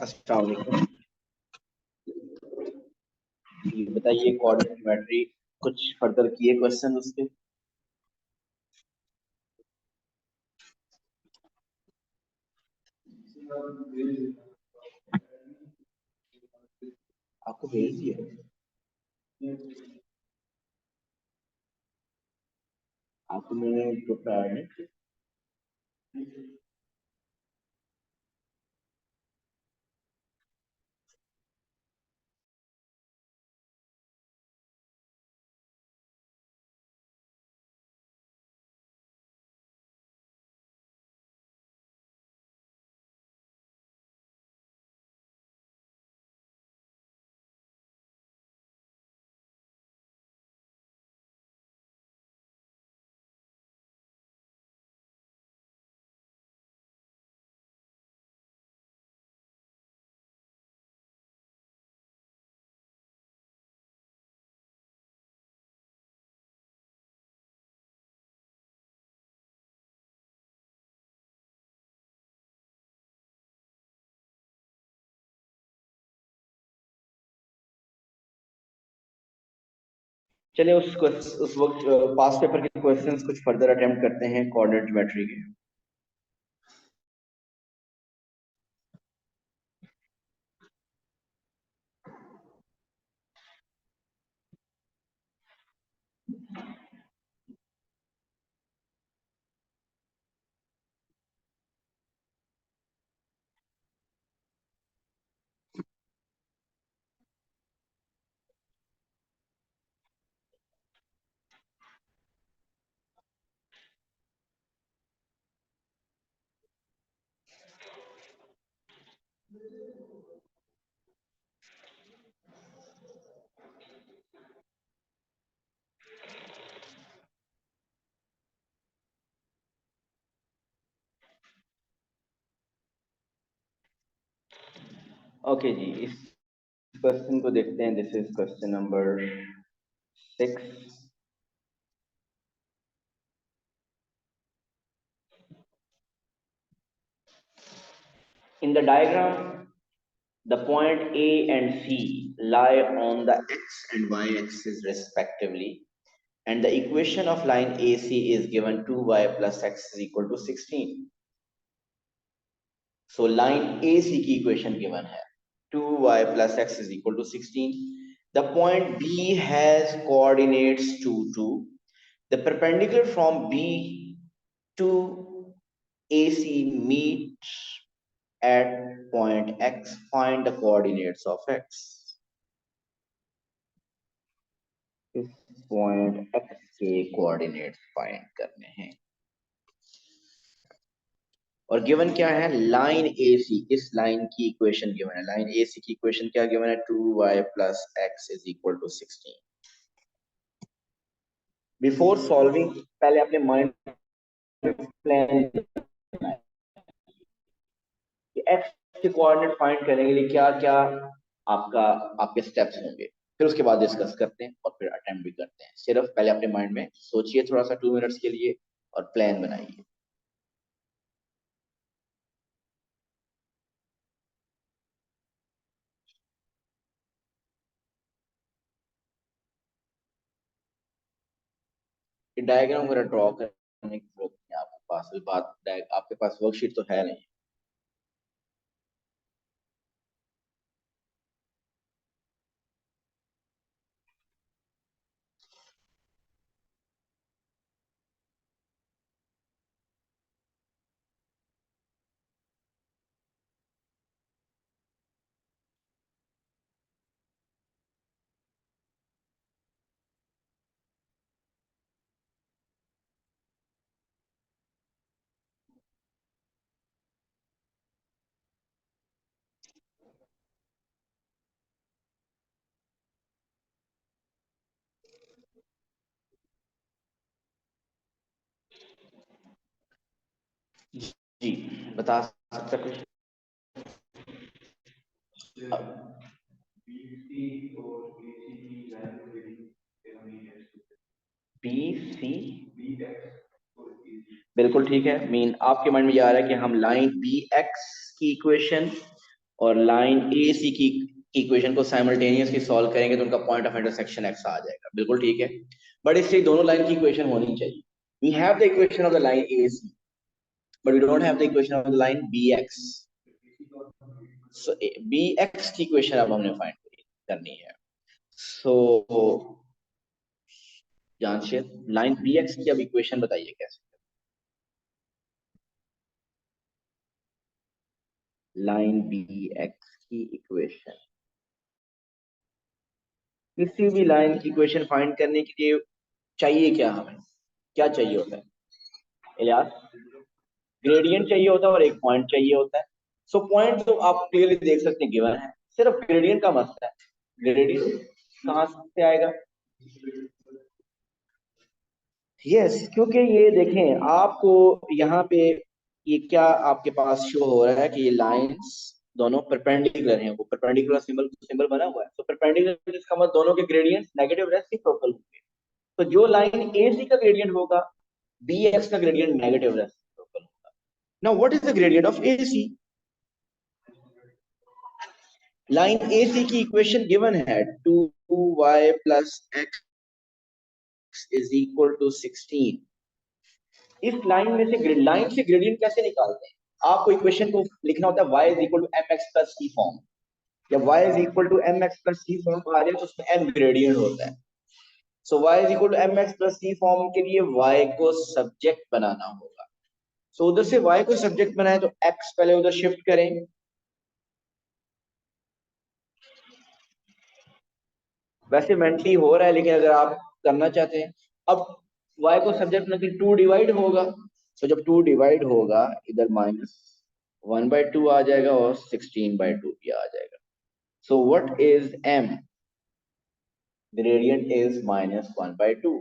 अस्सलाम वालेकुम। ये बताइए कोऑर्डिनेट ज्योमेट्री कुछ फर्दर किए क्वेश्चन उसके? आपको भेज दिया? आपको मैंने ग्रुप पे ऐड नहीं किया? चलिए उस वक्त पास पेपर के क्वेश्चंस कुछ फर्दर अटेम्प्ट करते हैं कोऑर्डिनेट ज्योमेट्री के। ओके जी, इस क्वेश्चन को देखते हैं। This is question number 6। In the diagram, the point A and C lie on the x and y axis respectively, and the equation of line AC is given 2y plus x is equal to 16. So line AC की equation given है 2y plus x is equal to 16. The point B has coordinates 2, 2. The perpendicular from B to AC meets at point X. Find the coordinates of X. इस point X के coordinates find करने हैं और given क्या है? Line AC। इस line की equation given है। लाइन AC की इक्वेशन क्या गिवन है? 2y plus x is equal to 16. Before solving पहले अपने माइंड में प्लान कि x के कोऑर्डिनेट फाइंड करने के लिए क्या क्या आपके स्टेप्स होंगे, फिर उसके बाद डिस्कस करते हैं और फिर अटेम्प्ट भी करते हैं। सिर्फ पहले अपने माइंड में सोचिए थोड़ा सा 2 मिनट्स के लिए और प्लान बनाइए। डायग्राम वगैरह ड्रॉ करने की जरूरत नहीं है आपके पास। आपके पास वर्कशीट तो है नहीं। जी, बता सकते कुछ? BC बिल्कुल ठीक है। मीन आपके माइंड में ये आ रहा है कि हम लाइन BX की इक्वेशन और लाइन ए सी की इक्वेशन को साइमल्टेनियसली सॉल्व करेंगे तो उनका पॉइंट ऑफ इंटरसेक्शन एक्स आ जाएगा, बिल्कुल ठीक है। बट इसलिए दोनों लाइन की इक्वेशन होनी चाहिए। We have the equation of the line A C but we don't have the equation of the line B X. So B X की इक्वेशन अब हमने फाइंड करनी है। सो जांचिए लाइन बी एक्स की अब इक्वेशन बताइए कैसे। लाइन बी एक्स की इक्वेशन, किसी भी लाइन की इक्वेशन फाइंड करने के लिए चाहिए क्या, हमें क्या चाहिए होता है इलियास? ग्रेडियंट चाहिए होता है और एक पॉइंट चाहिए होता है। सो पॉइंट तो आप क्लियरली देख सकते हैं गिवन है, सिर्फ ग्रेडियंट का मसला है। ग्रेडियंट कहाँ से आएगा? यस, क्योंकि ये देखें आपको यहाँ पे ये क्या आपके पास शो हो रहा है कि ये लाइंस दोनों परपेंडिकुलर हैं, वो परपेंडिकुलर सिंबल सिंबल बना हुआ है। तो परपेंडिकुलर इसका मतलब दोनों के ग्रेडियंट नेगेटिव रेसिप्रोकल होंगे। तो जो लाइन ए सी का ग्रेडियंट होगा बी एक्स का ग्रेडियंट नेगेटिव रेसिप्रोकल होगा। Now what is the gradient of A C? Line A C की इक्वेशन गिवन है 2y plus x is equal to 16। इस लाइन में से लाइन से ग्रेडियंट कैसे निकालते हैं? आपको इक्वेशन को लिखना होता है y is equal to m x plus c form. जब y is equal to m x plus c form आ जाए तो उसमें m ग्रेडियंट होता है। So y is equal to m x plus c form के लिए y को सब्जेक्ट बनाना होगा। सो उधर से y को सब्जेक्ट बनाए तो x पहले उधर शिफ्ट करें। वैसे मेंटली हो रहा है लेकिन अगर आप करना चाहते हैं, अब y को सब्जेक्ट में 2 डिवाइड होगा। तो जब 2 डिवाइड होगा इधर माइनस 1/2 आ जाएगा और 16/2 भी आ जाएगा। So what is m? Gradient is -1/2।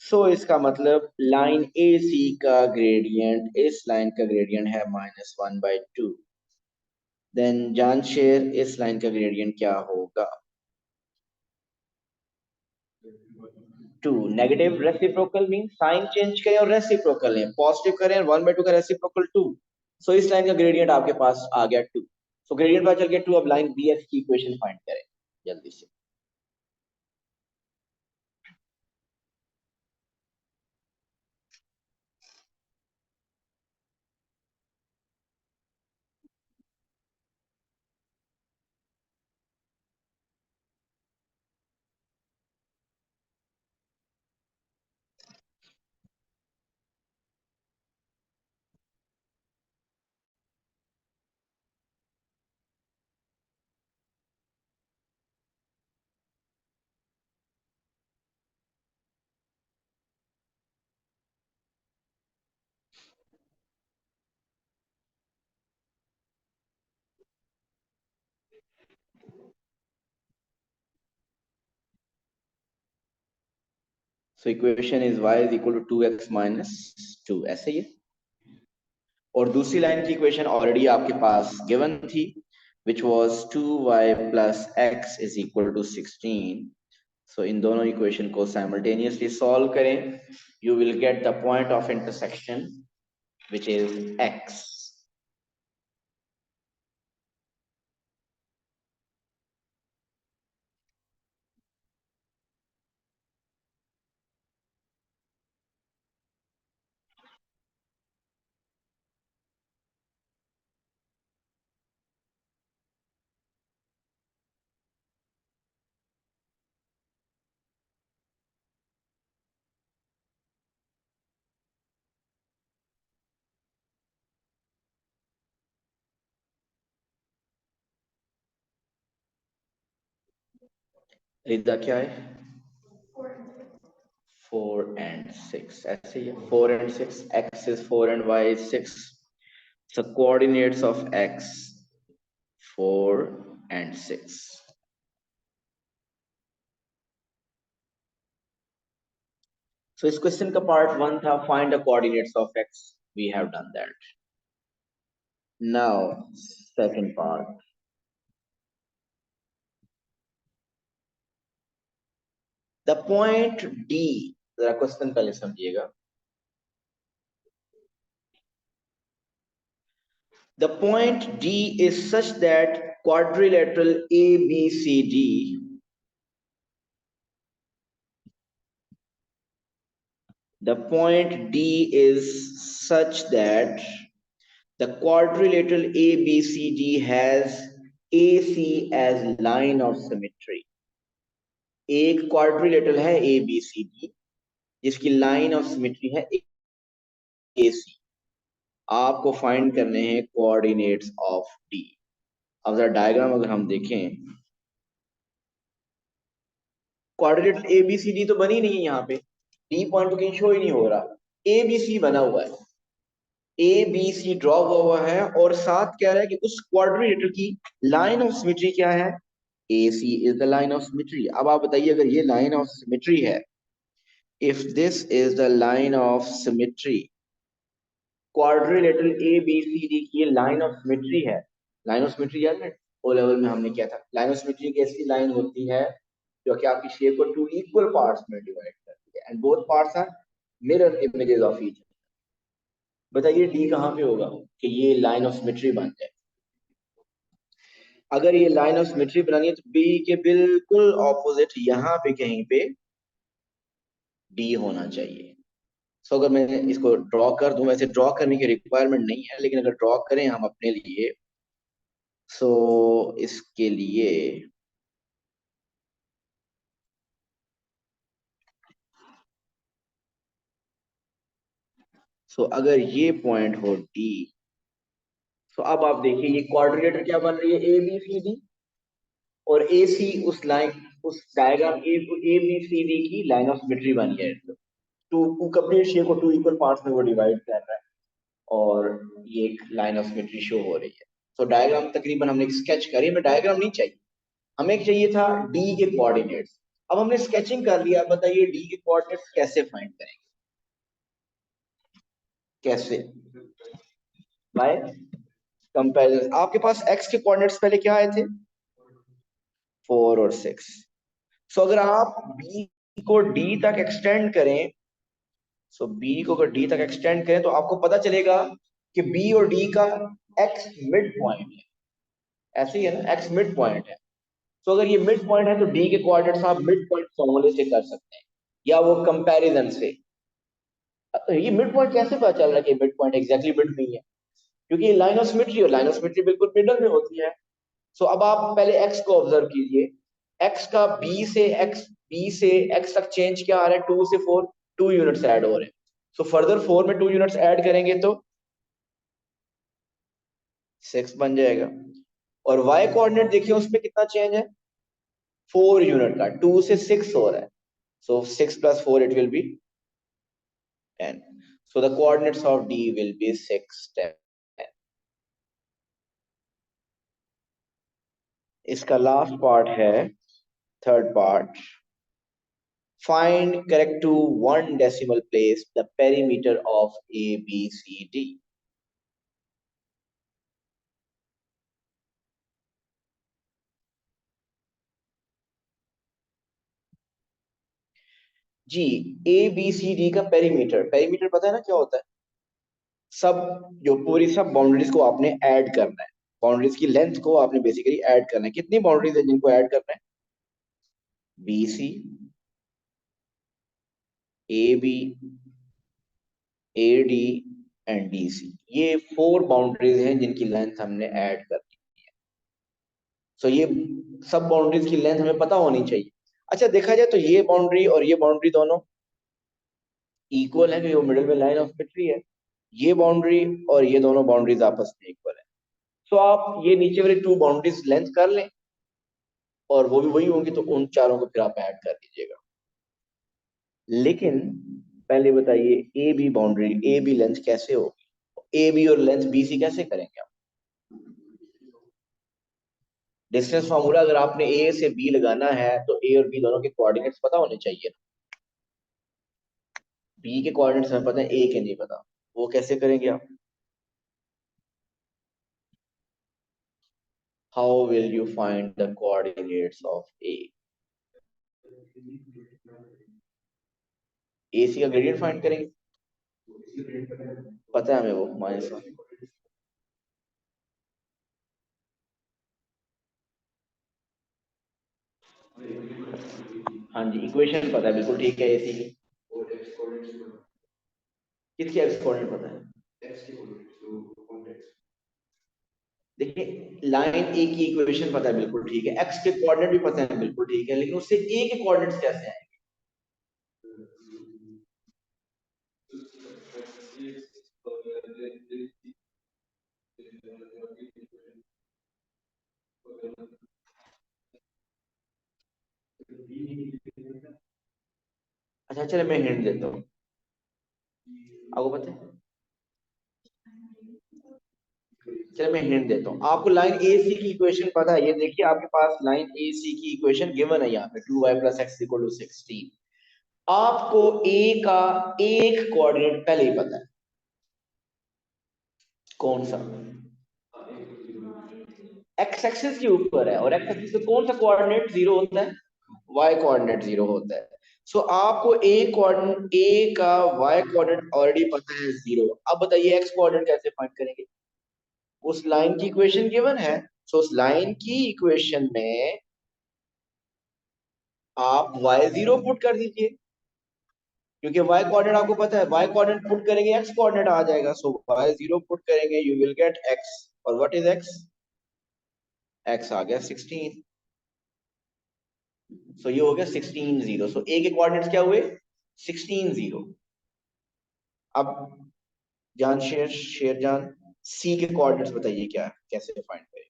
सो इसका मतलब लाइन ए सी का ग्रेडियंट इस लाइन का ग्रेडियंट है -1/2। देन जानशेर इस लाइन का ग्रेडियंट क्या होगा? 2। Negative reciprocal mean sine change करें और रेसिप्रोकल लें, पॉजिटिव करें और 1/2 का रेसिप्रोकल 2। सो इस लाइन का ग्रेडियंट आपके पास आ गया 2। सो ग्रेडियंट पता चल गया 2। अब लाइन बी एक्स की इक्वेशन फाइंड करें जल्दी से। So equation is y is equal to 2x minus 2, ऐसे ही है। और दूसरी लाइन की इक्वेशन ऑलरेडी आपके पास गिवन थी which was 2y plus x is equal to 16. So इन दोनों इक्वेशन को simultaneously solve करें, you will get the point of intersection which is x. रिदा क्या है? 4 and 6, ऐसे ही है। 4 and 6, x is 4 and y is 6. So coordinates of x 4 and 6. So इस question का part 1 था find the coordinates of x. We have done that. Now second part. The point D, जरा question पहले समझिएगा। The point D is such that quadrilateral ABCD, the point D is such that the quadrilateral ABCD has AC as line of symmetry. एक quadrilateral है ABCD जिसकी line of symmetry है AC। आपको find करने हैं coordinates of D। अब जरा diagram अगर हम देखें, कोऑर्डिनेट ABCD तो बनी नहीं है यहाँ पे, D पॉइंट तो कहीं शो ही नहीं हो रहा, ABC बना हुआ है, ABC ड्रॉ हुआ है और साथ कह रहा है कि उस क्वाड्रिलेटर की लाइन ऑफ सिमेट्री क्या है, AC is the line of symmetry। अब आप बताइए अगर ये लाइन ऑफ सिमेट्री है, if this is the line of symmetry, quadrilateral ABCD की ये लाइन ऑफ सिमेट्री है। लाइन ऑफ सिमेट्री याद है ओ लेवल में हमने किया था, लाइन ऑफ सिमेट्री एक ऐसी लाइन होती है जो कि आपकी शेप को टू इक्वल पार्ट्स में डिवाइड करती है and both parts are mirror images of each. बताइए डी कहाँ पे होगा कि ये लाइन ऑफ सिमेट्री बन जाए। अगर ये लाइन ऑफ सिमेट्री बनानी है तो बी के बिल्कुल ऑपोजिट यहाँ पे कहीं पे डी होना चाहिए। सो अगर मैं इसको ड्रॉ कर दूं, वैसे ड्रॉ करने की रिक्वायरमेंट नहीं है लेकिन अगर ड्रॉ करें हम अपने लिए, सो इसके लिए अगर ये पॉइंट हो डी, अब आप देखिए ये क्वाड्रिलेटर क्या बन रही है ए बी सी डी, और ए सी उस लाइन, उस diagram A B C D की लाइन ऑफ सिमेट्री बन गया है। टू कंप्लीट शेप को टू इक्वल पार्ट्स में वो डिवाइड कर रहा है और ये एक लाइन ऑफ सिमेट्री शो हो रही है। तो डायग्राम तकरीबन हमने स्केच करी, हमें डायग्राम नहीं चाहिए, हमें चाहिए था डी के कोऑर्डिनेट्स। अब हमने स्केचिंग कर लिया, बताइए डी के कोऑर्डिनेट्स कैसे फाइंड करेंगे, कैसे, बाय कंपैरिजन। आपके पास एक्स के कोऑर्डिनेट्स पहले क्या आए थे, 4 और 6। सो अगर आप बी को डी तक एक्सटेंड करें, बी को अगर डी तक एक्सटेंड करें तो आपको पता चलेगा कि बी और डी का एक्स मिड पॉइंट है, ऐसे ही है ना, एक्स मिड पॉइंट है। अगर ये मिड पॉइंट है तो डी के कोऑर्डिनेट्स आप मिड पॉइंट फॉर्मूले से कर सकते हैं या वो कंपैरिजन से। ये मिड पॉइंट कैसे पता चल रहा है कि मिड पॉइंट एग्जैक्टली मिड नहीं है, क्योंकि ये लाइन ऑफ सिमेट्री और लाइन ऑफ सिमेट्री बिल्कुल मिडल में होती है। अब आप पहले एक्स को ऑब्जर्व कीजिए, एक्स का बी से एक्स तक चेंज क्या आ रहा है, 2 से 4, 2 यूनिट्स ऐड हो रहे हैं। फर्दर 4 में 2 यूनिट्स ऐड करेंगे तो 6 बन जाएगा। और वाई कोऑर्डिनेट देखिए उसमें कितना चेंज है, 4 यूनिट का, 2 से 6 हो रहा है। 6 plus 4 it will be 10। The coordinates of D will be 6, 10। इसका लास्ट पार्ट है, third part, find correct to 1 decimal place the perimeter of ABCD। जी, ABCD का पेरीमीटर, पेरीमीटर पता है ना क्या होता है, सब जो पूरी सब बाउंड्रीज को आपने ऐड करना है, बाउंड्रीज की लेंथ को आपने बेसिकली ऐड करना है। कितनी बाउंड्रीज है जिनको ऐड करना है, BC, AB, AD and DC, ये 4 बाउंड्रीज हैं जिनकी लेंथ हमने ऐड कर दी। ये सब बाउंड्रीज की लेंथ हमें पता होनी चाहिए। अच्छा देखा जाए तो ये बाउंड्री और ये बाउंड्री दोनों इक्वल है क्योंकि वो मिडिल में लाइन ऑफ सिमेट्री है, ये बाउंड्री और ये दोनों बाउंड्रीज आपस में इक्वल है। आप ये नीचे वाली 2 बाउंड्रीज लेंथ कर लें और वो भी वही होंगी, तो उन चारों को फिर आप ऐड कर दीजिएगा। लेकिन पहले बताइए A B boundary, A B length कैसे होगी, ए बी और लेंथ बी सी कैसे करेंगे आप। डिस्टेंस फॉर्मूला अगर आपने ए से बी लगाना है तो ए और बी दोनों के कोऑर्डिनेट्स पता होने चाहिए। बी के कोऑर्डिनेट्स हमें पता है, ए के नहीं पता, वो कैसे करेंगे आप। How will you find the coordinates of A, A C का ग्रेडियंट फाइंड करेंगे, पता है हमें वो -1। हाँ जी, इक्वेशन पता है, बिल्कुल ठीक है एसी की। किसके एक्स कोऑर्डिनेट पता है? देखिए लाइन ए की इक्वेशन पता है, बिल्कुल ठीक है, एक्स के कोऑर्डिनेट भी पता है, बिल्कुल ठीक है, लेकिन उससे ए के कोऑर्डिनेट्स कैसे आए? अच्छा चलो मैं हिंट देता हूँ, आपको पता है? चलो मैं हिंट देता हूँ आपको, लाइन ए सी की इक्वेशन पता है, ये देखिए आपके पास लाइन ए सी की इक्वेशन गिवन है यहाँ पे 2y + x = 16। आपको ए का एक कोऑर्डिनेट पहले ही पता है, कौन सा? एक्स एक्सिस के ऊपर है, और एक्स एक्सिस पे कौन सा कोऑर्डिनेट जीरो होता है? वाई कोऑर्डिनेट जीरो होता है। सो आपको ए कोऑर्डिनेट, ए का वाई कोऑर्डिनेट ऑलरेडी पता है जीरो। अब बताइए एक्स कोऑर्डिनेट कैसे फाइंड करेंगे? उस लाइन की इक्वेशन गिवन है, सो उस लाइन की इक्वेशन में आप y0 पुट कर दीजिए, क्योंकि y कोऑर्डिनेट आपको पता है, y कोऑर्डिनेट पुट करेंगे x कोऑर्डिनेट आ जाएगा, सो y0 पुट करेंगे, यू विल गेट x। और व्हाट इज x? x आ गया 16। सो ये हो गया 16 0। सो a के कोऑर्डिनेट्स क्या हुए? 16 0। अब जान शेर जान, c के कोऑर्डिनेट्स बताइए क्या है, कैसे फाइंड करें?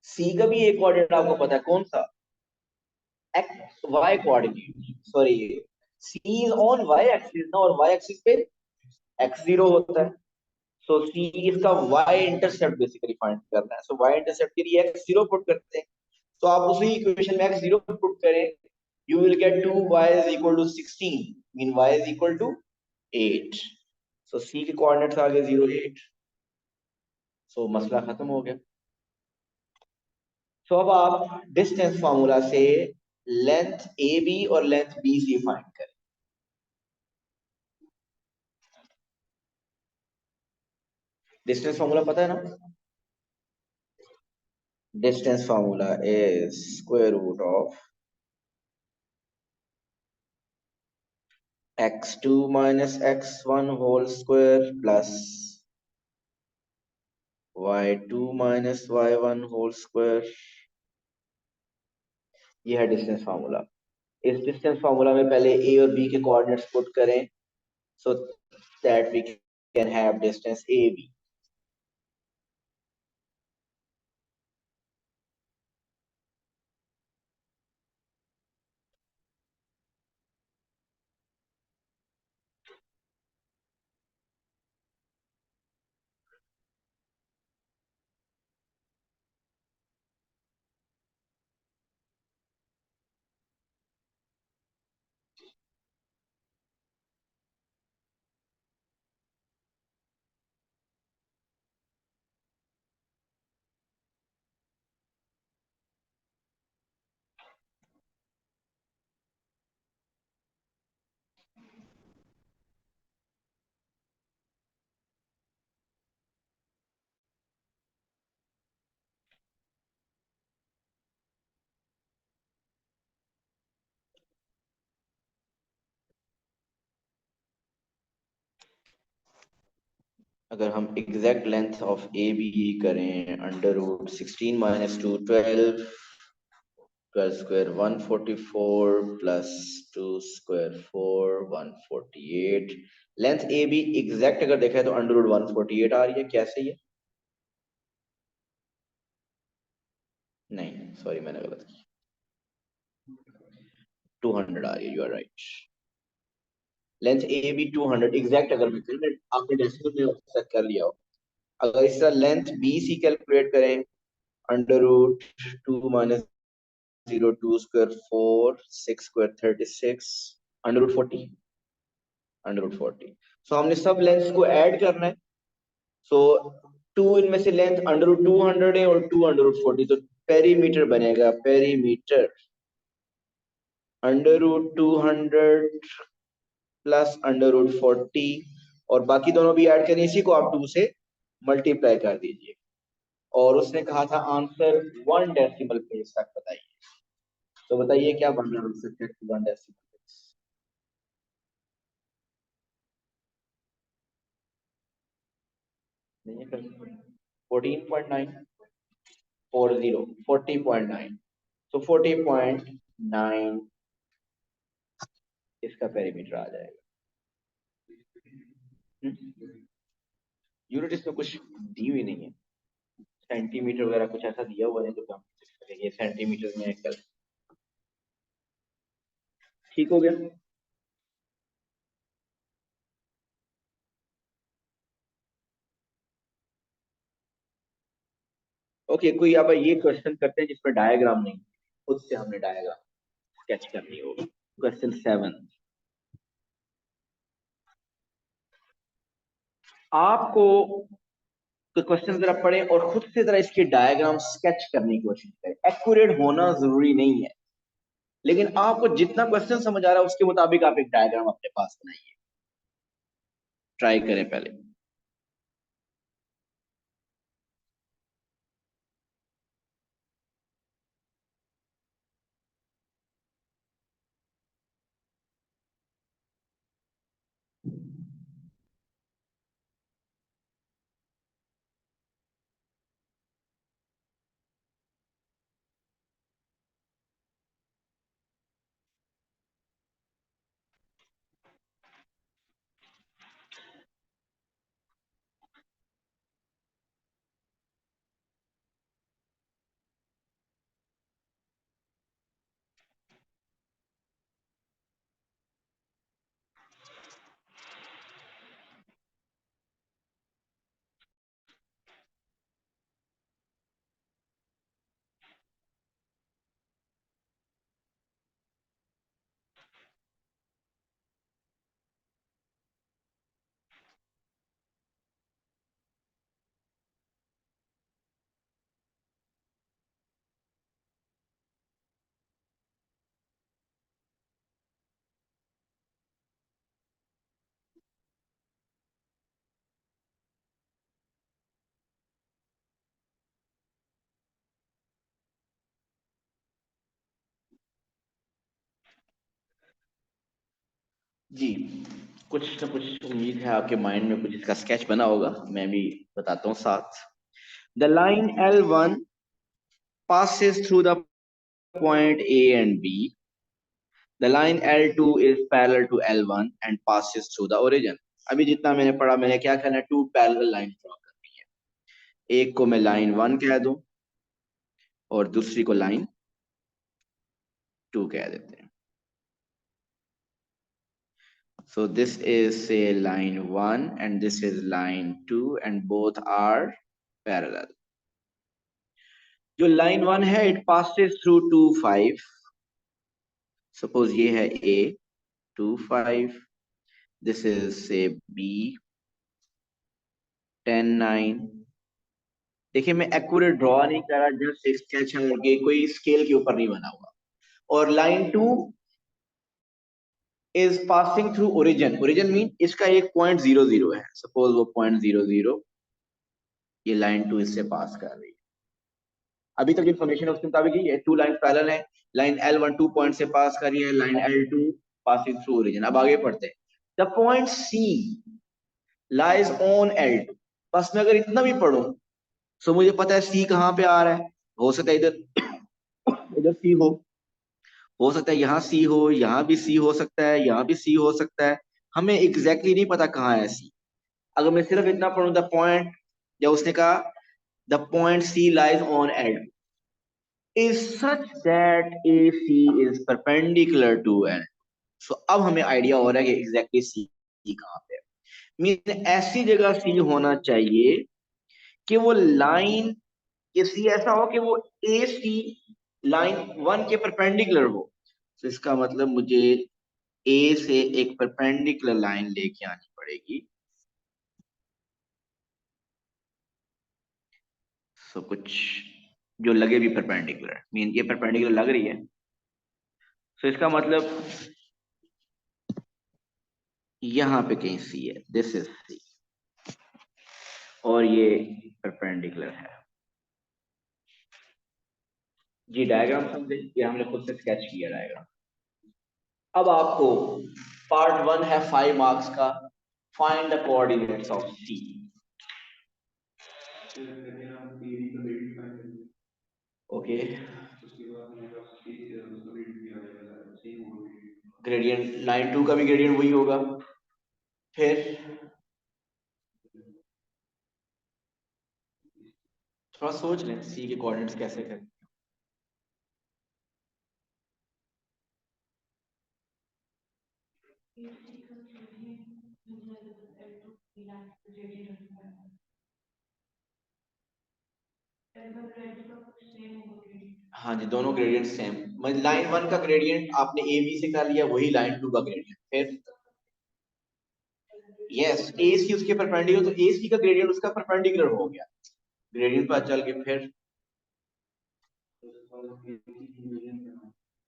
c का भी एक कोऑर्डिनेट आपको पता है, कौन सा? x y coordinate, sorry, c is on y axis ना, और y एक्सिस पे x0 होता है। सो सी इसका y इंटरसेप्ट बेसिकली फाइंड करना है, सो y इंटरसेप्ट के लिए x0 पुट करते हैं। तो आप उसी इक्वेशन में x0 पुट करें, you will get 2y is equal to 16, mean y is equal to 8। so c के कोऑर्डिनेट्स आ गए 0 8। सो मसला खत्म हो गया। सो अब आप डिस्टेंस फार्मूला से लेंथ ए बी और लेंथ बी सी फाइंड करें। डिस्टेंस फार्मूला पता है ना? Distance formula is square root of x2 minus x1 whole square plus y2 minus y1 whole square। ये है डिस्टेंस फार्मूला। इस डिस्टेंस फार्मूला में पहले a और b के कोऑर्डिनेट्स पुट करें, so that we can have distance AB। अगर हम exact length of A B करें, under root 16 minus 2 12, 12 square 144 plus 2 square 4 148। Length A B exact अगर देखा है तो अंडर रूट 148 आ रही है, कैसे ये? नहीं सॉरी मैंने गलत की, 200 आ रही है, you are right. Length A B 200 exact अगर मैं करूँ, आपने डेसिमल में सेट कर लिया हो, अगर इसका लेंथ बी सी कैलकुलेट करें, under root 2 minus 0 2 square 4 6 square 36 under root 40, under root 40। So हमने सब लेंथ को ऐड करना है। सो 2 इनमें से लेंथ अंडर रूट 200 है और 2 अंडर रूट 40, तो पेरीमीटर बनेगा, पेरीमीटर अंडर रूट 200 प्लस √40 और बाकी दोनों भी ऐड करें, इसी को आप 2 से मल्टीप्लाई कर दीजिए। और उसने कहा था आंसर 1 डेसिमल प्लेस तक बताइए। तो बताइए क्या बन रहा है आंसर 1 डेसिमल प्लेस? नहीं है 14.9 40.9 तो 40.9 इसका पेरीमीटर आ जाएगा। यूनिट इसमें कुछ दी हुई नहीं है, सेंटीमीटर वगैरह कुछ ऐसा दिया हुआ है तो हम ये सेंटीमीटर में कर। ठीक हो गया। ओके, कोई अब ये क्वेश्चन करते हैं जिसमें डायग्राम नहीं, खुद से हमने डायग्राम स्केच करनी होगी। क्वेश्चन 7, आपको तो क्वेश्चन जरा पढ़ें और खुद से जरा इसके डायग्राम स्केच करने की कोशिश करें। एक्यूरेट होना जरूरी नहीं है, लेकिन आपको जितना क्वेश्चन समझ आ रहा है उसके मुताबिक आप एक डायग्राम अपने पास बनाइए। ट्राई करें पहले। जी, कुछ ना कुछ उम्मीद है आपके माइंड में कुछ इसका स्केच बना होगा, मैं भी बताता हूँ साथ। The line L1 passes through the point A and B. The line L2 is parallel to L1 and passes through the origin. अभी जितना मैंने पढ़ा, मैंने क्या करना है, 2 पैरेलल लाइन ड्रॉ करनी है। एक को मैं लाइन 1 कह दूं और दूसरी को लाइन 2 कह देते हैं। So this is say line 1 and this is line 2 and both are parallel. जो लाइन 1 है it passes through 2 5. Suppose ये है A 2 5. This is say B 10 9. देखिए मैं एक्यूरेट ड्रॉ नहीं कर रहा, जस्ट स्केच है और ये कोई स्केल के ऊपर नहीं बना हुआ। और line 2 is passing through origin. Origin mean इसका एक पॉइंट 0 0 है, सपोज वो पॉइंट 0 0 ये लाइन 2 इससे पास कर रही है। अभी तक इन्फॉर्मेशन उसके मुताबिक ही है, 2 लाइन पैरेलल है, लाइन L1 2 पॉइंट से पास कर रही है, line L2 passing through origin. अब आगे पढ़ते हैं। The point C lies on L2। बस मैं अगर इतना भी पढ़ूं तो मुझे पता है C कहाँ पे आ रहा है। हो सकता है इधर इधर C हो सकता है यहाँ सी हो, यहाँ भी सी हो सकता है, यहाँ भी सी हो सकता है। हमें एग्जैक्टली नहीं पता कहाँ है सी। अगर मैं सिर्फ इतना पढ़ूं द पॉइंट, या उसने कहा the point C lies on L is such that A C is perpendicular to L. So अब हमें आइडिया हो रहा है कि एग्जैक्टली सी कहाँ पे है। मीन ऐसी जगह सी होना चाहिए कि वो लाइन, ये सी ऐसा हो कि वो ए सी लाइन 1 के परपेंडिकुलर हो। तो इसका मतलब मुझे ए से एक परपेंडिकुलर लाइन लेके आनी पड़ेगी। सो कुछ जो लगे भी परपेंडिकुलर, मीन ये परपेंडिकुलर लग रही है। सो इसका मतलब यहाँ पे कहीं सी है, दिस इज सी, और ये परपेंडिकुलर है। जी डायग्राम समझे, ये हमने खुद से स्केच किया डायग्राम। अब आपको पार्ट 1 है 5 मार्क्स का, find the coordinates of C. Okay, gradient line 2 का भी ग्रेडियंट वही होगा। फिर थोड़ा सोच लें सी के कोऑर्डिनेट्स कैसे करें। हाँ जी, दोनों ग्रेडियंट सेम। मतलब लाइन 1 का ग्रेडियंट आपने ए बी से कर लिया, वही लाइन 2 का ग्रेडियंट। फिर यस, ए सी उसके परपेंडिकुलर, तो ए सी का ग्रेडियंट उसका परपेंडिकुलर हो गया, ग्रेडियंट पर चल के। फिर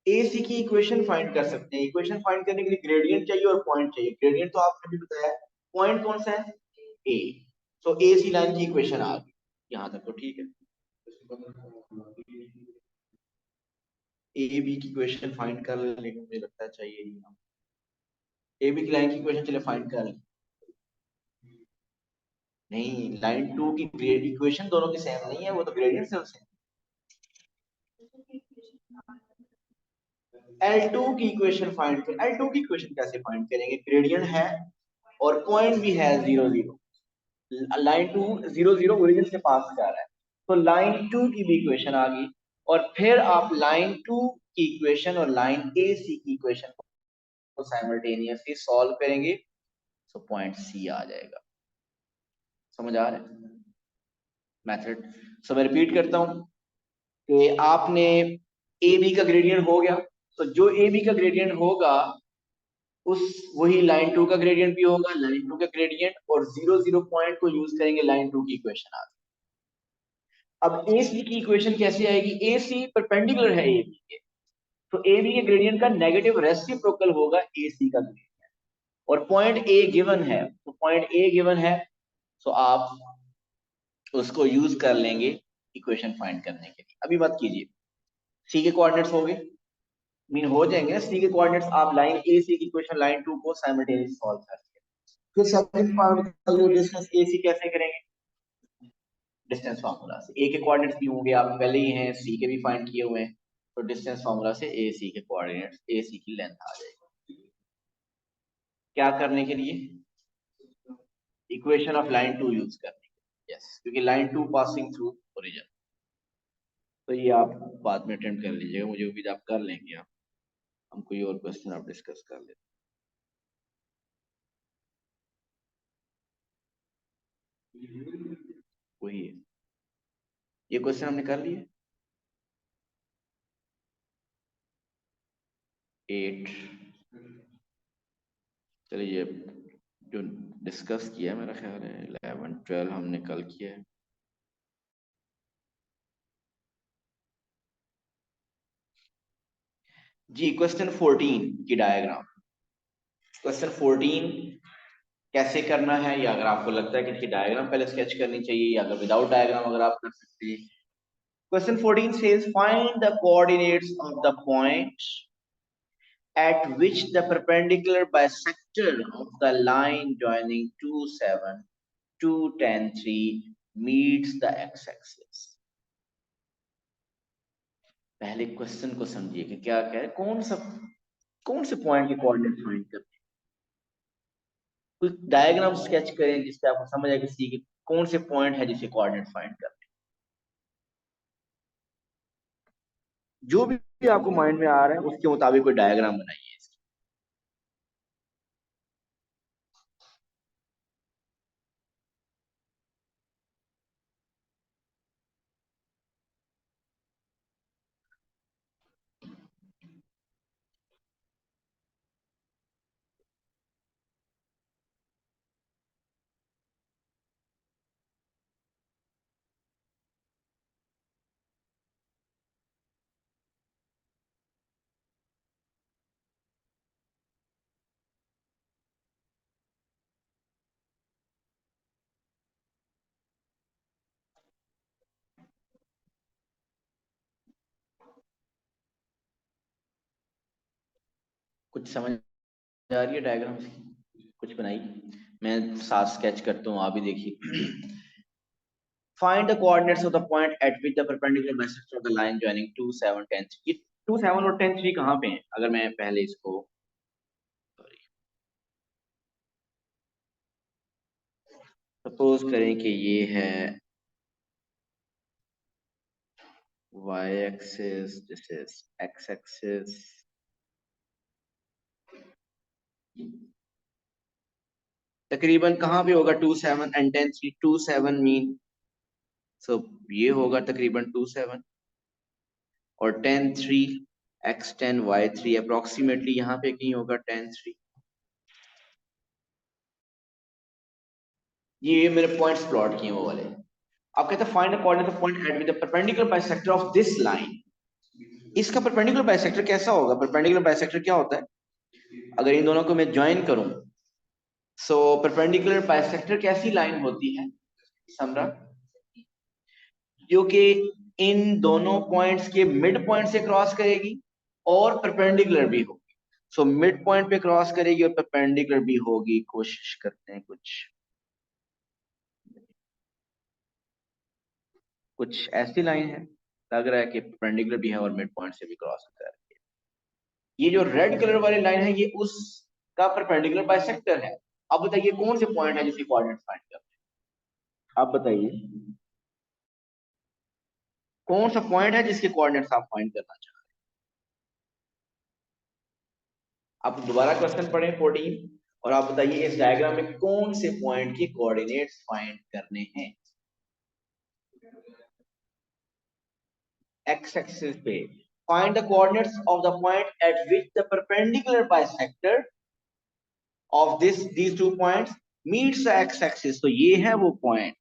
ए सी की इक्वेशन फाइंड कर सकते हैं। इक्वेशन फाइंड करने के लिए ग्रेडियंट चाहिए और पॉइंट चाहिए। ग्रेडियंट तो आपने भी बताया, पॉइंट कौन सा है, ए। तो ए सी लाइन की इक्वेशन आ गई, यहाँ तक तो ठीक है। ए बी की इक्वेशन फाइंड कर ले, लेकिन मुझे लगता है चाहिए ही ना। ए बी की लाइन की इक्वेशन चले फाइंड कर ले। नहीं, लाइन 2 की ग्रेड इक्वेशन दोनों की सेम नहीं है, वो तो ग्रेडियंट से सेम। L2 की इक्वेशन फाइंड कर, L2 की इक्वेशन कैसे फाइंड करेंगे, ग्रेडियंट है और पॉइंट भी है 0 0। लाइन 2 0 0 ओरिजिन से पास कर रहा है, तो लाइन 2 की भी इक्वेशन आ गई। और फिर आप लाइन 2 की इक्वेशन और लाइन ए सी की इक्वेशन को साइमल्टेनियसली सॉल्व करेंगे, तो पॉइंट सी आ जाएगा। समझ आ रहा है मेथड? सो मैं रिपीट करता हूं कि आपने ए बी का ग्रेडियंट हो गया, तो जो ए बी का ग्रेडियंट होगा उस वही लाइन 2 का ग्रेडियंट भी होगा, लाइन 2 का ग्रेडियंट और 0 0 पॉइंट को यूज करेंगे, लाइन 2 की इक्वेशन आ गई। अब ए सी की इक्वेशन कैसे आएगी, ए सी परपेंडिकुलर है ए बी के, तो ए बी के ग्रेडियंट का नेगेटिव रेसिप्रोकल होगा ए सी का ग्रेडियंट, और पॉइंट ए गिवन है, तो पॉइंट ए गिवन है, तो आप उसको यूज कर लेंगे इक्वेशन फाइंड करने के लिए। अभी बात कीजिए, सी के कोऑर्डिनेट्स हो गए, मीन हो जाएंगे ना सी के कोऑर्डिनेट्स, आप लाइन ए सी की इक्वेशन लाइन 2 को साइमल्टेनियसली सॉल्व करेंगे। फिर सेकंड पार्ट डिस्टेंस ए सी कैसे करेंगे, डिस्टेंस फार्मूला से। ए के कोऑर्डिनेट्स भी होंगे, आप पहले ही हैं, सी के भी फाइंड किए हुए हैं, तो डिस्टेंस फार्मूला से ए सी के कोऑर्डिनेट्स, ए सी की लेंथ आ जाएगी। क्या करने के लिए, इक्वेशन ऑफ लाइन 2 यूज करने के लिए। यस, क्योंकि लाइन 2 पासिंग थ्रू ओरिजिन। तो ये आप बाद में अटेम्प्ट कर लीजिएगा, मुझे उम्मीद आप कर लेंगे। आप हम कोई और क्वेश्चन आप डिस्कस कर लेते वही है, ये क्वेश्चन हमने कर लिए। 8, चलिए जो डिस्कस किया मेरा ख्याल है 11 12 हमने कल किया है। जी क्वेश्चन 14 की डायग्राम, क्वेश्चन 14 कैसे करना है, या अगर आपको लगता है कि इसकी डायग्राम पहले स्केच करनी चाहिए, या अगर विदाउट डायग्राम अगर आप कर सकते हैं। Question 14 says find the coordinates of the point at which the perpendicular bisector of the line joining 2 7 2 10 3 meets the x-axis। पहले क्वेश्चन को समझिए कि क्या कह रहे हैं, कौन से पॉइंट के कोऑर्डिनेट फाइंड करते हैं। कोई डायग्राम स्केच करें जिससे आपको समझ आए कि सी के कौन से पॉइंट है जिसे कोऑर्डिनेट फाइंड करते हैं। जो भी आपको माइंड में आ रहा है उसके मुताबिक कोई डायग्राम बनाइए। कुछ समझ आ रही है डायग्राम की? कुछ बनाई, मैं साथ स्केच करता हूँ, आप भी देखिए। Find the coordinates of the point eight which the perpendicular bisector of the line joining 2 7 10 3। ये 2 7 और 10 3 कहाँ पे हैं? अगर मैं पहले इसको सपोज करें कि ये है y axis, this is x axis, तकरीबन कहाँ पे होगा 2 7 एंड 10 3? 2 7 मीन सो ये होगा तकरीबन 2 7 और 10 3 x 10 y 3 अप्रोक्सीमेटली यहाँ पे कहीं होगा 10 3। ये मेरे पॉइंट्स प्लॉट किए वो वाले। अब कहते हैं find the coordinate of point at with the perpendicular bisector of this line. इसका परपेंडिकुलर बाइसेक्टर कैसा होगा? परपेंडिकुलर बाइसेक्टर क्या होता है? अगर इन दोनों को मैं ज्वाइन करूं, सो परपेंडिकुलर बाइसेक्टर कैसी लाइन होती है समरा? जो कि इन दोनों पॉइंट्स के मिड पॉइंट से क्रॉस करेगी और परपेंडिकुलर भी होगी। सो मिड पॉइंट पे क्रॉस करेगी और परपेंडिकुलर भी होगी। कोशिश करते हैं कुछ ऐसी लाइन है, लग रहा है कि परपेंडिकुलर भी है और मिड पॉइंट से भी क्रॉस कर रहा है। ये जो रेड कलर वाली लाइन है ये उसका परपेंडिकुलर बाइसेक्टर है। अब बताइए कौन से पॉइंट है जिसके कोऑर्डिनेट्स फाइंड करते हैं? आप बताइए कौन सा पॉइंट है जिसके कोऑर्डिनेट्स आप फाइंड करना चाहते हैं? आप दोबारा क्वेश्चन पढ़ें 14 और आप बताइए इस डायग्राम में कौन से पॉइंट के कोऑर्डिनेट्स फाइंड करने हैं? एक्स एक्सिस पे find the coordinates of the point eight which the perpendicular bisector of this these two points meets the x axis. तो ये है वो पॉइंट।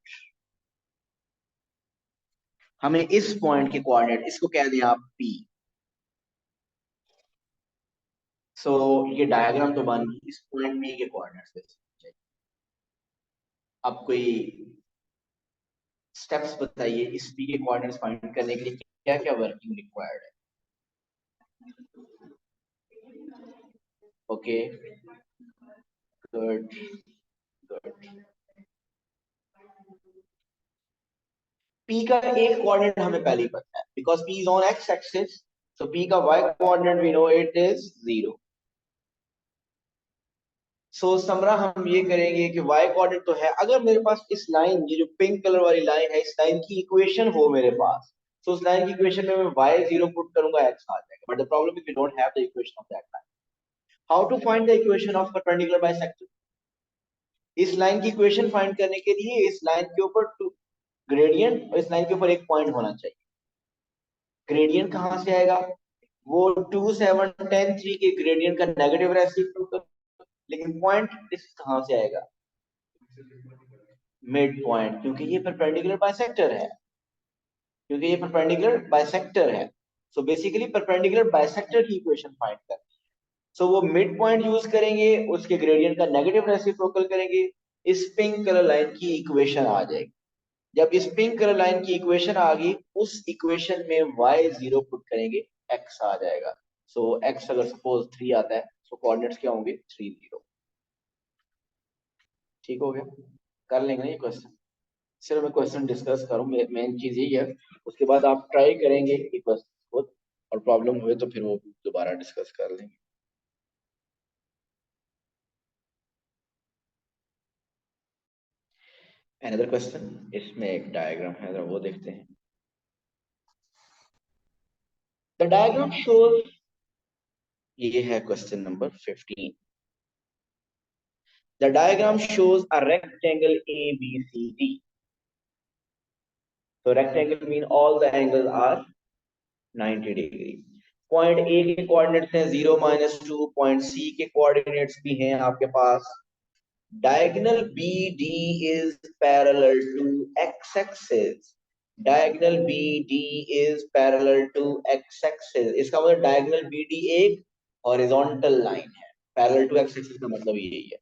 हमें इस पॉइंट के कोऑर्डिनेट, इसको कह दें आप P। सो ये डायग्राम तो बन गई इस पॉइंट P के कोऑर्डिनेट्स पे। अब कोई स्टेप्स बताइए इस P के कोऑर्डिनेट्स फाइंड करने के लिए क्या क्या वर्किंग रिक्वायर्ड है? Okay, good good. P का एक कोऑर्डिनेट हमें पहले ही पता है because P is on x axis. So P का y coordinate we know it is 0। So समरा हम ये करेंगे कि y कोऑर्डिनेट तो है। अगर मेरे पास इस लाइन, ये जो पिंक कलर वाली लाइन है, इस लाइन की इक्वेशन हो मेरे पास, तो उस लाइन की इक्वेशन में मैं y0 पुट करूंगा, x आ जाएगा। But the problem is we don't have the equation of that line. How to find the equation of perpendicular bisector? इस लाइन की इक्वेशन फाइंड करने के लिए इस लाइन के ऊपर टू ग्रेडियंट और इस लाइन के ऊपर एक पॉइंट होना चाहिए। ग्रेडियंट कहां से आएगा? वो 2 7 10 3 के ग्रेडियंट का नेगेटिव रेसिप्रोकल। लेकिन पॉइंट इस कहां से आएगा? मिड पॉइंट, क्योंकि ये परपेंडिकुलर बाइसेक्टर है। क्योंकि ये परपेंडिकुलर बाइसेक्टर है। सो बेसिकली परपेंडिकुलर बाइसेक्टर की इक्वेशन फाइंड कर, सो वो मिड पॉइंट यूज करेंगे, उसके ग्रेडियंट का नेगेटिव रेसिप्रोकल करेंगे, इस पिंक कलर लाइन की इक्वेशन आ जाएगी। जब इस पिंक कलर लाइन की इक्वेशन आ गई, उस इक्वेशन में y0 पुट करेंगे, x आ जाएगा। सो x अगर सपोज 3 आता है, तो कोऑर्डिनेट्स क्या होंगे? 3 0। ठीक हो गया? कर लेंगे ना ये क्वेश्चन? सिर्फ मैं क्वेश्चन डिस्कस करूं, मेन चीज यही है। उसके बाद आप ट्राई करेंगे ये क्वेश्चन खुद, और प्रॉब्लम हुए तो फिर वो दोबारा डिस्कस कर लेंगे। अनदर क्वेश्चन, इसमें एक डायग्राम है, जरा वो देखते हैं। द डायग्राम शोज, ये है question number 15। The diagram shows a rectangle ABCD। So rectangle mean all the angles are 90 degree. Point A के कोऑर्डिनेट्स हैं 0 -2, पॉइंट सी के कोऑर्डिनेट्स भी हैं आपके पास। Diagonal BD is parallel to x axis। Diagonal BD is parallel to x axis। इसका मतलब diagonal BD एक हॉरिजॉन्टल लाइन है। पैरेलल टू x axis का मतलब यही है।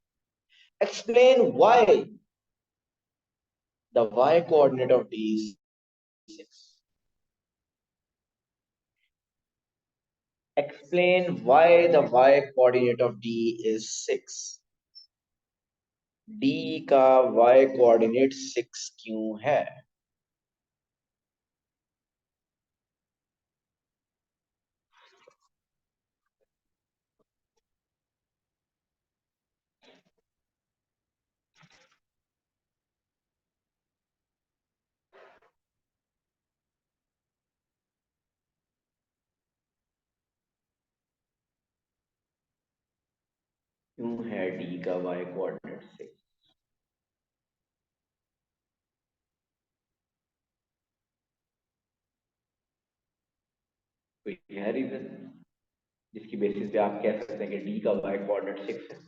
Explain why the y coordinate of D is 6। explain why the y coordinate of D is 6. D का y coordinate 6 क्यों है? क्यों है D का y कोऑर्डिनेट 6? कोई है रीजन जिसकी बेसिस पे आप कह सकते हैं कि D का y कोऑर्डिनेट 6 है?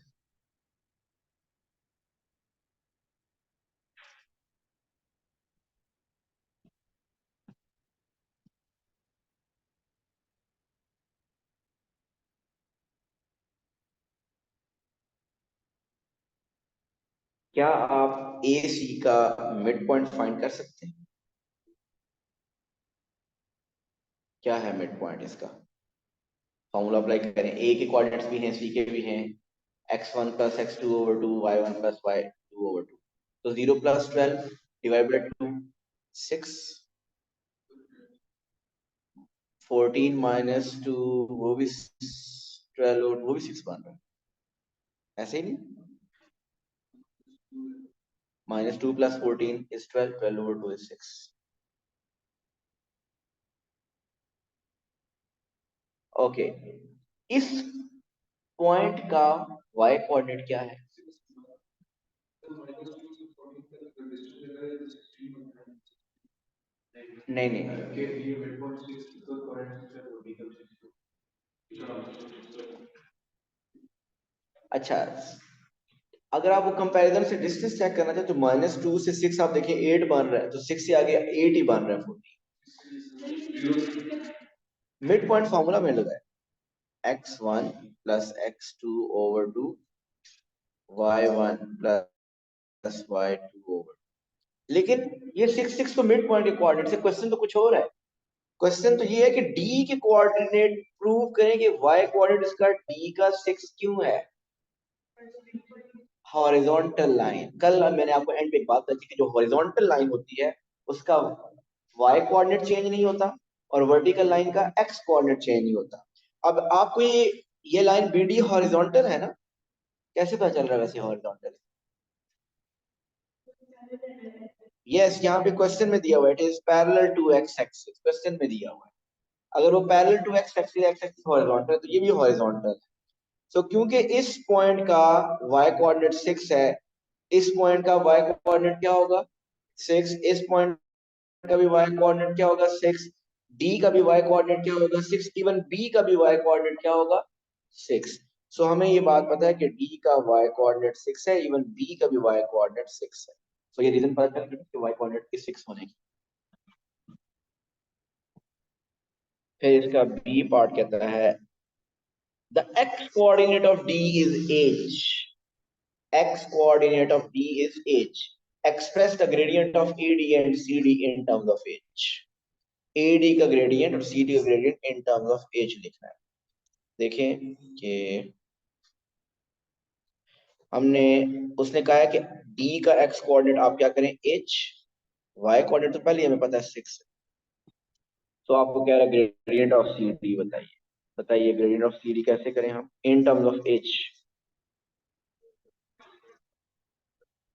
क्या आप ए सी का मिड पॉइंट फाइंड कर सकते हैं? क्या है मिड पॉइंट इसका? फॉर्मूला अप्लाई करें, ए के कोऑर्डिनेट्स भी हैं, सी के भी हैं, x1 plus x2 over 2, y1 plus y2 over 2, तो 0 प्लस 12 डिवाइडेड 2 6, 14 माइनस 2 वो भी 12 और वो भी 6 बन रहा है, ऐसे ही नहीं? Minus 2 plus 14 is 12, 12 over 2 is 6. Okay, इस पॉइंट का y कोऑर्डिनेट क्या है? नहीं नहीं नहीं, अच्छा, अगर आप वो कंपैरिजन से डिस्टेंस चेक करना चाहे तो -2 से 6 आप देखिए 8 बन रहा है, तो 6 से आगे 8 ही बन रहा है 14. मिड पॉइंट फॉर्मूला में लगा है x1 plus x2 over 2, y1 plus y2 over, लेकिन ये 6 6 तो मिड पॉइंट के कोऑर्डिनेट से, क्वेश्चन तो कुछ और है. क्वेश्चन तो ये है कि d के कोऑर्डिनेट प्रूव करें कि y कोऑर्डिनेट इसका d का 6 क्यों है? हॉरिजॉन्टल लाइन, कल मैंने आपको एंड पे एक बात बताई थी कि जो हॉरिजॉन्टल लाइन होती है उसका y कोऑर्डिनेट चेंज नहीं होता और वर्टिकल लाइन का x कोऑर्डिनेट चेंज नहीं होता. अब आपको ये लाइन BD हॉरिजॉन्टल है ना? कैसे पता चल रहा है वैसे हॉरिजॉन्टल? यस, यहाँ पे क्वेश्चन में दिया हुआ है it is parallel to x axis, question में दिया हुआ है. अगर वो parallel to x axis horizontal है तो ये भी हॉरिजॉन्टल है. सो क्योंकि इस पॉइंट का y कोऑर्डिनेट 6 है, इस पॉइंट का y कोऑर्डिनेट क्या होगा? 6. इस पॉइंट का भी y कोऑर्डिनेट क्या होगा? 6. d का भी y कोऑर्डिनेट क्या होगा? 6. इवन b का भी y कोऑर्डिनेट क्या होगा? 6. सो हमें ये बात पता है कि d का y कोऑर्डिनेट 6 है, इवन b का भी y कोऑर्डिनेट 6 है. सो ये रीजन पता चल गया कि y कोऑर्डिनेट की 6 होने की. फिर इसका b पार्ट कहता है the x coordinate of d is h. X coordinate of D is h. Express the gradient of AD and CD in terms of h. AD का ग्रेडियंट और CD का gradient in terms of h लिखना है. देखें कि हमने उसने कहा है कि D का x कोऑर्डिनेट आप क्या करें? h. y कोऑर्डिनेट तो पहले हमें पता है 6. तो आपको कह रहा है ग्रेडियंट ऑफ CD बताइए. बताइए ग्रेडियंट ऑफ CD कैसे करें हम in terms of h?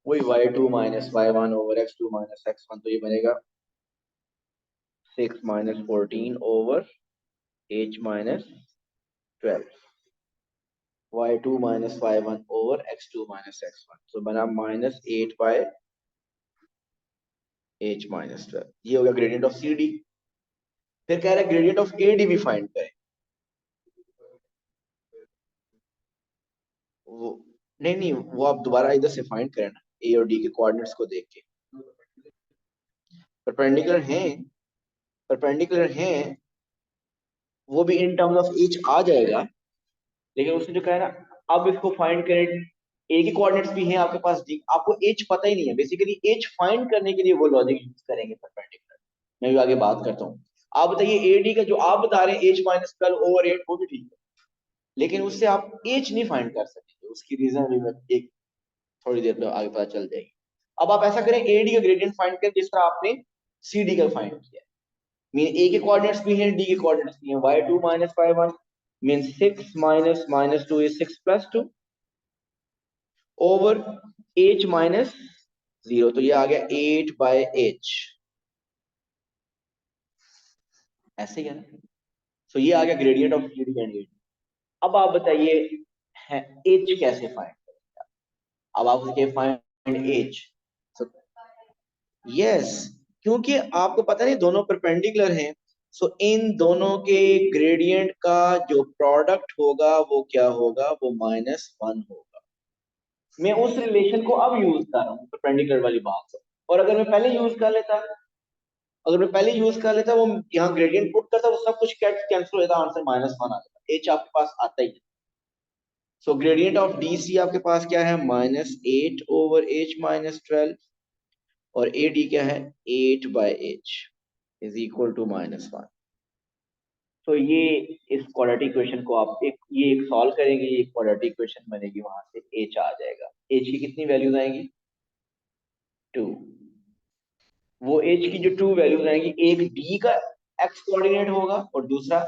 वही y2 minus y1 over x2 minus x1, तो ये बनेगा 6 minus 14 over h minus 12, y2 minus y1 over x2 minus x1, तो बना -8 बाय h माइनस 12. ये हो गया ग्रेडियंट ऑफ CD. फिर कह रहा है ग्रेडियंट ऑफ AD भी फाइंड करें. वो नहीं नहीं, वो आप दोबारा इधर से फाइंड करें ना, A और D के कोऑर्डिनेट्स को देख के. परपेंडिकुलर हैं, परपेंडिकुलर हैं, वो भी इन टर्म्स ऑफ h आ जाएगा, लेकिन उसने जो कहा है ना अब इसको फाइंड करें. ए के कोऑर्डिनेट्स भी हैं आपके पास, डी आपको एच पता ही नहीं है, बेसिकली एच फाइंड करने के लिए वो लॉजिक यूज करेंगे परपेंडिकुलर. मैं भी आगे बात करता हूँ. आप बताइए AD का जो आप बता रहे हैं H माइनस 12/8 वो भी ठीक है, लेकिन उससे आप H नहीं फाइंड कर सकते, उसकी रीजन भी मैं एक थोड़ी देर में आगे पता चल जाएगी। अब आप ऐसा करें AD का ग्रेडियंट फाइंड करें जिस तरह आपने CD का फाइंड किया, मीन A के कोऑर्डिनेट्स भी हैं, D के कोऑर्डिनेट्स भी हैं, y2 minus y1 means 6 minus minus 2 is 6 plus 2 over H minus 0, तो ये आ गया 8 by H, ऐसे ही है ना। तो ये आ गया gradient of CD and AD। अब आप बताइए है H कैसे फाइंड करेंगे, अब आप उसके फाइंड H, यस, क्योंकि आपको पता नहीं दोनों परपेंडिकुलर हैं, सो इन दोनों के ग्रेडियंट का जो प्रोडक्ट होगा वो क्या होगा, वो -1 होगा। मैं उस रिलेशन को अब यूज कर रहा हूँ परपेंडिकुलर वाली बात को, और अगर मैं पहले यूज कर लेता, वो यहाँ ग्रेडियंट पुट करता, वो सब कुछ कैंसिल हो जाता, आंसर -1 आ जाता, H आपके पास आता ही है। सो ग्रेडियंट ऑफ DC आपके पास क्या है, -8/H-12, और AD क्या है, 8/H इज इक्वल टू -1। तो ये इस क्वाड्रेटिक इक्वेशन को आप एक सॉल्व करेंगे, ये क्वाड्रेटिक इक्वेशन बनेगी, वहां से H आ जाएगा। H की कितनी वैल्यूज आएंगी, 2। वो H की जो 2 वैल्यूज आएंगी, एक D का x कोऑर्डिनेट होगा और दूसरा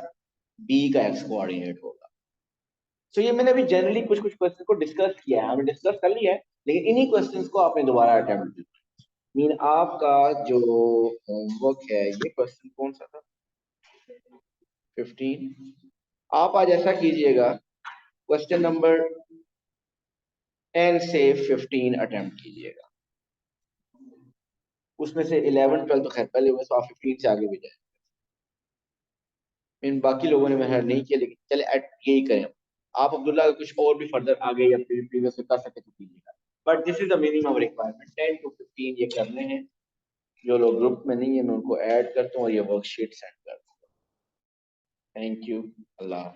B का x कोऑर्डिनेट होगा। तो ये मैंने अभी जनरली कुछ कुछ क्वेश्चन को डिस्कस किया है, हमने डिस्कस कर लिया है, लेकिन इन्हीं क्वेश्चंस को आपने दोबारा अटेम्प्ट किया। मीन आपका जो होमवर्क है, ये क्वेश्चन कौन सा था, 15। आप आज ऐसा कीजिएगा, क्वेश्चन नंबर 10 से 15 अटेम्प्ट कीजिएगा, उसमें से 11 12 तो खैर पहले हुए, तो आप 15 से आगे भी जाए। इन बाकी लोगों ने मेहनत नहीं किया, लेकिन चले यही करें। आप अब्दुल्ला का कुछ और भी फर्दर आगे या प्रीवियस कर सके तो कीजिएगा, but this is the minimum requirement, 10 to 15 ये करने हैं। जो लोग ग्रुप में नहीं है मैं उनको ऐड करता हूँ और ये वर्कशीट सेंड करता हूँ। Thank you, Allah.